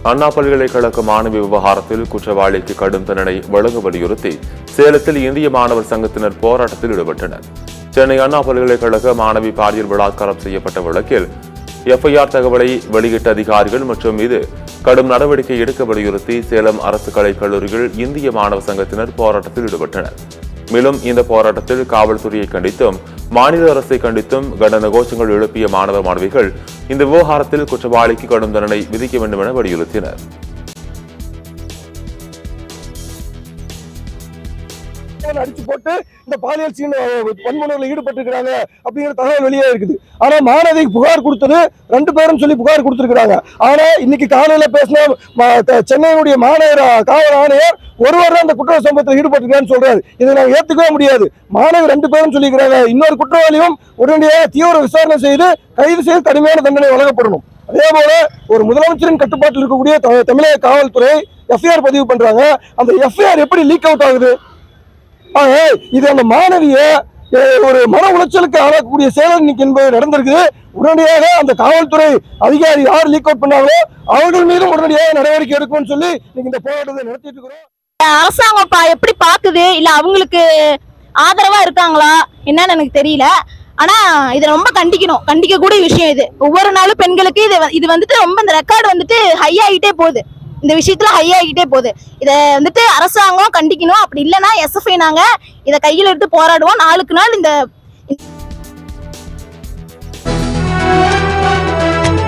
அண்ணா பல்கலைக்கழக மாணவி விவகாரத்தில் குற்றவாளிக்கு கடும் தண்டனை வழங்க வலியுறுத்தி சேலத்தில் இந்திய மாணவர் சங்கத்தினர் போராட்டத்தில் ஈடுபட்டனர். சென்னை அண்ணா பல்கலைக்கழக மாணவி பாலியல் பலாத்காரம் செய்யப்பட்ட வழக்கில் எஃப்ஐஆர் தகவலை வெளியிட்ட அதிகாரிகள் மற்றும் மீது கடும் நடவடிக்கை எடுக்க வலியுறுத்தி சேலம் அரசு கலைக் கல்லூரியில் இந்திய மாணவர் சங்கத்தினர் போராட்டத்தில் ஈடுபட்டனர். மேலும் இந்த போராட்டத்தில் காவல்துறையை கண்டித்தும் மாநில அரசை கண்டித்தும் கண்டன கோஷங்கள் எழுப்பிய மாணவர் மாணவிகள் இந்த விவகாரத்தில் குற்றவாளிக்கு கடும் தண்டனை விதிக்க வேண்டும் என வலியுறுத்தினர். அடிச்சு போட்டு இந்த பாலியல் வன்முறையில் ஈடுபட்டிருக்கிறாங்க அப்படிங்கிற தகவல் வெளியே இருக்குது. ஆனா மாணவிக்கு புகார் கொடுத்தது 2 பேரும் சொல்லி புகார் கொடுத்திருக்கிறாங்க. ஆனா இன்னைக்கு காலையில பேசின சென்னையுடைய மாநகர காவல் ஆணையர் ஒருவர் அந்த குற்ற சம்பவத்தில் ஈடுபட்டிருக்கான்னு சொல்றாரு. இதை நாங்கள் ஏத்துக்கவே முடியாது. மாணவி 2 பேரும் சொல்லிக்கிறாங்க. இன்னொரு குற்றவாளியும் உடனடியாக தீவிர விசாரணை செய்து கைது செய்து கடுமையான தண்டனை வழங்கப்படணும். அதே போல ஒரு முதலமைச்சரின் கட்டுப்பாட்டில் இருக்கக்கூடிய தமிழக காவல்துறை எஃப்ஐஆர் பதிவு பண்றாங்க. அந்த எஃப்ஐஆர் எப்படி லீக் அவுட் ஆகுது? இது அந்த மாணவிய ஒரு மன உளைச்சலுக்கு ஆளக்கூடிய செயல் இன்னைக்கு என்பது நடந்திருக்குது. உடனடியாக அந்த காவல்துறை அதிகாரி யார் லீக் அவுட் பண்ணாங்களோ அவர்கள் மீதும் உடனடியாக நடவடிக்கை எடுக்கும்னு சொல்லி இந்த போராட்டத்தை நடத்திட்டு இருக்கிறோம். அரசாங்கம் எப்படி பாக்குது, இல்ல அவங்களுக்கு ஆதரவா இருக்காங்களா என்னன்னு எனக்கு தெரியல. ஆனா இதை ரொம்ப கண்டிக்க கூடிய விஷயம். இது ஒவ்வொரு நாளும் பெண்களுக்கு இது வந்துட்டு ரொம்ப இந்த ரெக்கார்டு வந்துட்டு ஹை ஆகிட்டே போகுது. இந்த விஷயத்துல ஹை ஆகிட்டே போகுது. இதை வந்துட்டு அரசாங்கம் கண்டிக்கணும். அப்படி இல்லைன்னா எஸ்எஃப்ஐ நாங்க இதை கையில் எடுத்து போராடுவோம். நாளுக்கு நாள் இந்த